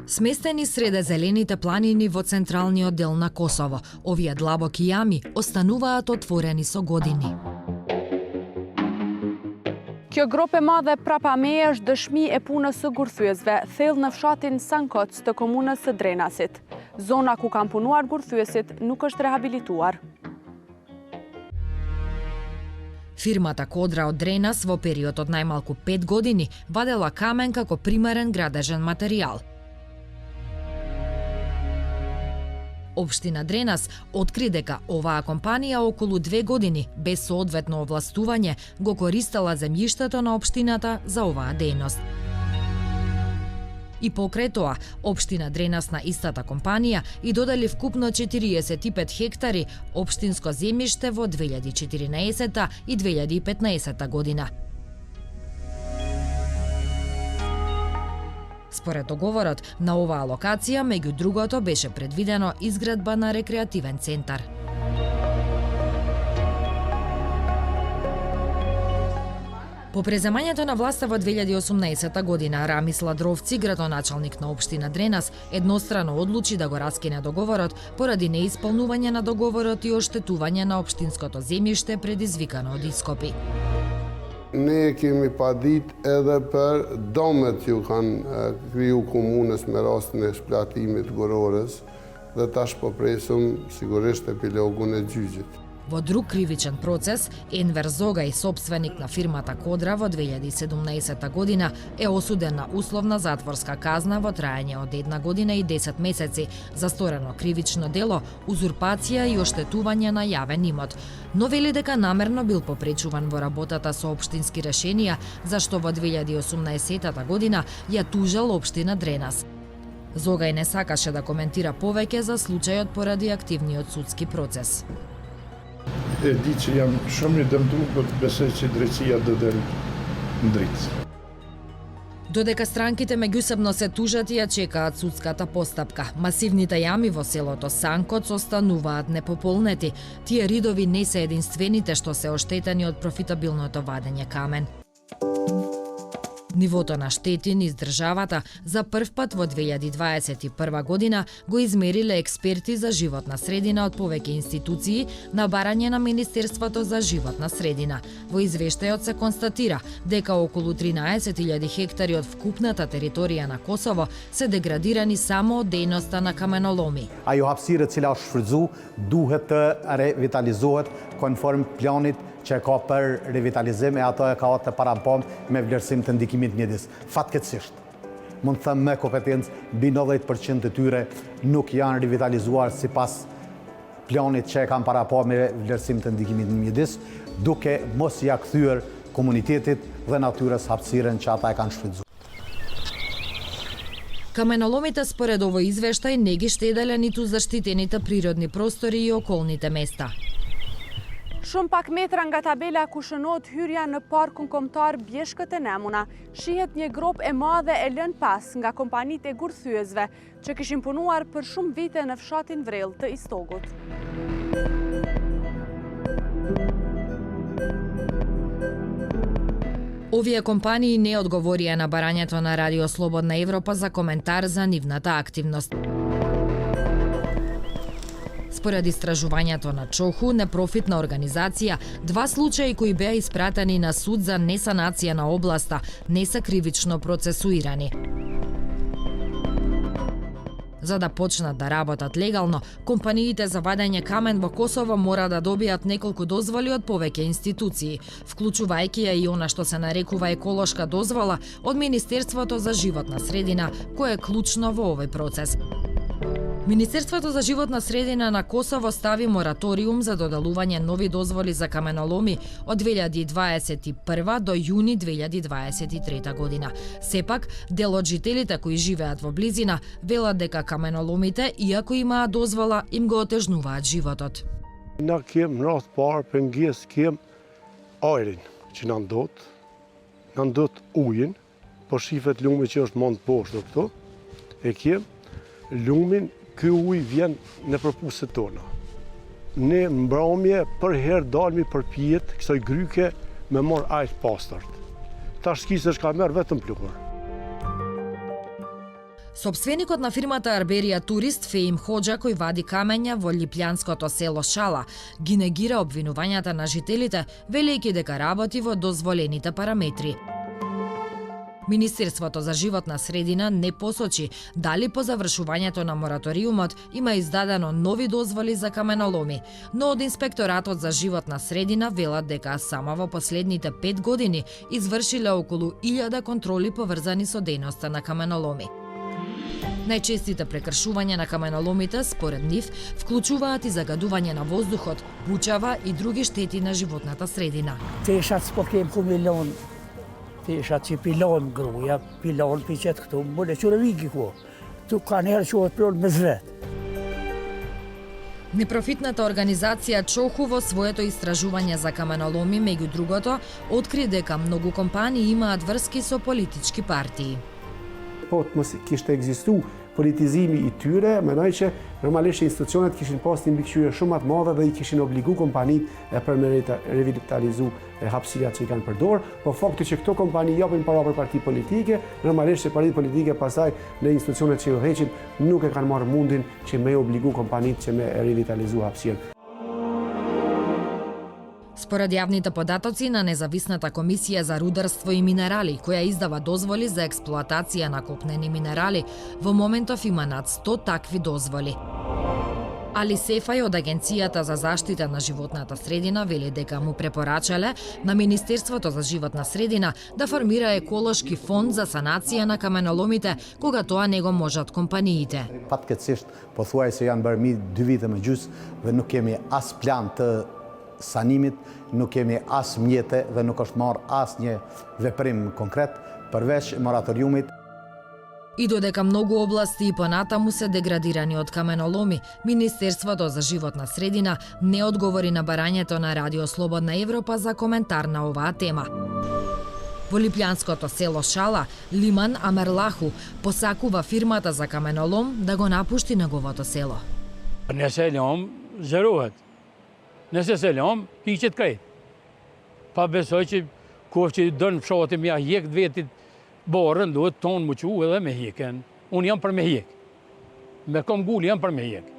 Сместени среде зелените планини во централниот дел на Косово, овие длабоки јами остануваат отворени со години. Kjo grup e madhe prapame është dëshmi e punës së gurthyesve, thellë në fshatin Sankoc të komunës së Drenasit. Zona ku kanë punuar gurthyesit nuk është rehabilituar. Фирмата Кодра од Дренас во период од најмалку 5 години вадела камен како примерен градежен материјал. Општина Дренас откри дека оваа компанија околу 2 години без соодветно овластување го користела земјиштето на општината за оваа дејност. И покрај тоа, општина Дренас на истата компанија и додели вкупно 45 хектари општинско земјиште во 2014 и 2015 година. Според договорот, на оваа локација, меѓу другото, беше предвидено изградба на рекреативен центар. По преземањето на власта во 2018 година, Рамис Ладровци, градоначалник на општина Дренас, еднострано одлучи да го раскине договорот поради неисполнување на договорот и оштетување на општинското земјиште предизвикано од ископи. Ne kemi pa ditë edhe për domet që kanë kriju komunës me rastin e shplatimit Gororës dhe tash po presum sigurisht epilogun e gjyqit. Во друг кривичен процес, Енвер Зогај, собственик на фирмата Кодра, во 2017 година е осуден на условна затворска казна во траење од 1 година и 10 месеци за сторено кривично дело, узурпација и оштетување на јавен имот. Но вели дека намерно бил попречуван во работата со општински решенија, зашто во 2018 година ја тужел општина Дренас. Зогај не сакаше да коментира повеќе за случајот поради активниот судски процес. E di që jam shumë i dëmtuar, por besoj që drejtësia do të ndritë. Додека странките меѓусебно се тужат и ја чекаат судската постапка, масивните јами во селото Санкоц остануваат непополнети. Тие ридови не се единствените што се оштетени од профитабилното вадење камен. Нивото на штети низ државата за прв пат во 2021 година го измериле експерти за животна средина од повеќе институции на барање на Министерството за животна средина. Во извештајот се констатира дека околу 13.000 хектари од вкупната територија на Косово се деградирани само од дејноста на каменоломи. Ajo hapësirë e cila është shfrytzu duhet të revitalizohet konform planit që ka për revitalizim e ato e ka të parampon me vlerësim të ndikimit mjedis. Fatkeqësisht, mund të thëmë me kompetencë, mbi 90% të tyre nuk janë revitalizuar sipas planit që e kanë parampon me vlerësim të ndikimit mjedis, duke mos ja kthyer komunitetit dhe natyrës hapësirën që ata e kanë shfrytzuar. Каменоломите според овој извештај не ги штеделе ниту заштитените природни простори и околните места. Shumë pak metra nga tabela ku shënohet hyrja në parkun kombëtar Bjeshkët e Nemuna, shihet një grop e madhe e lënë pas nga kompanitë e gurthyesve që kishin punuar për shumë vite në fshatin Vrell të Istogut. Овие компании не одговорија на барањето на Радио Слободна Европа за коментар за нивната активност. Според истражувањето на Чоху, непрофитна организација, 2 случаи кои беа испратени на суд за несанација на областа не се кривично процесуирани. За да почнат да работат легално, компаниите за вадење камен во Косово мора да добијат неколку дозволи од повеќе институции, вклучувајќи ја и она што се нарекува еколошка дозвола од Министерството за животна средина, кое е клучно во овој процес. Министерството за животна средина на Косово стави мораториум за доделување нови дозволи за каменоломи од 2021 до јуни 2023 година. Сепак, дел од жителите кои живеат во близина велат дека каменоломите, иако имаат дозвола, им го отежнуваат животот. Na kem në rast parë pengesë kem ajrin që na ndot ujin, po shifet lumi që është mund poshtë këto, e kem lumin. Ky uj vjen në përpuset tona. Ne mbrëmje për herë dalmi përpijet kësaj gryke me marr ajër pastërt. Tash s'kisë ka merr vetëm pluhur. Собственикот на фирмата Арберија Турист Феим Ходжа, кој вади камења во липлјанското село Шала, ги негира обвинувањата на жителите, велејќи дека работи во дозволените параметри. Министерството за животна средина не посочи дали по завршувањето на мораториумот има издадено нови дозволи за каменоломи, но од Инспекторатот за животна средина велат дека само во последните 5 години извршиле околу 1000 контроли поврзани со дејноста на каменоломи. Најчестите прекршувања на каменоломите, според нив, вклучуваат и загадување на воздухот, бучава и други штети на животната средина. Që pilon gruja, pilon për qëtë këtu, bële qërë viki ku. Tu kanë herë që otë pilon me zvет. Непрофитната организација Чоху во своето истражување за каменоломи, меѓу другото, откри дека многу компании имаат врски со политички партии. Po të mos kishte ekzistu politizimi i tyre, mendoj që normalisht institucionet kishin pas një mbikëqyrje shumë më të madhe dhe i kishin obligu kompanitë për me revitalizu hapësirat që i kanë përdor, po fakti që këto kompani japin para për parti politike, normalisht që partitë politike pastaj në institucionet që u heqin nuk e kanë marrë mundin që me obligu kompanitë që me revitalizu hapësirën. Според јавните податоци на Независната комисија за рударство и минерали, која издава дозволи за експлоатација на копнени минерали, во моментов има над 100 такви дозволи. Али Сефај од Агенцијата за заштита на животната средина вели дека му препорачале на Министерството за животна средина да формира еколошки фонд за санација на каменоломите кога тоа не го можат компаниите. Fatkeqësisht pothuaj se janë bërë mi 2 vite më gjys dhe nuk kemi as plan të sanimit, nuk kemi as mjete dhe nuk është marrë as një veprim konkret përveç moratoriumit. И додека многу области и понатаму се деградирани од каменоломи, Министерството за животна средина не одговори на барањето на Радио Слободна Европа за коментар на оваа тема. Во липлјанското село Шала, Лиман Амерлаху посакува фирмата за каменолом да го напушти неговото село. Nëse lom, zërohet. Nëse se lom, hiqet krejt. Pa besoj që kush që dënë fshatin mja hjek vetit borën, duhet tonë më qu edhe me hjeken. Unë jam për me hjek. Me kom gull jam për me hjek.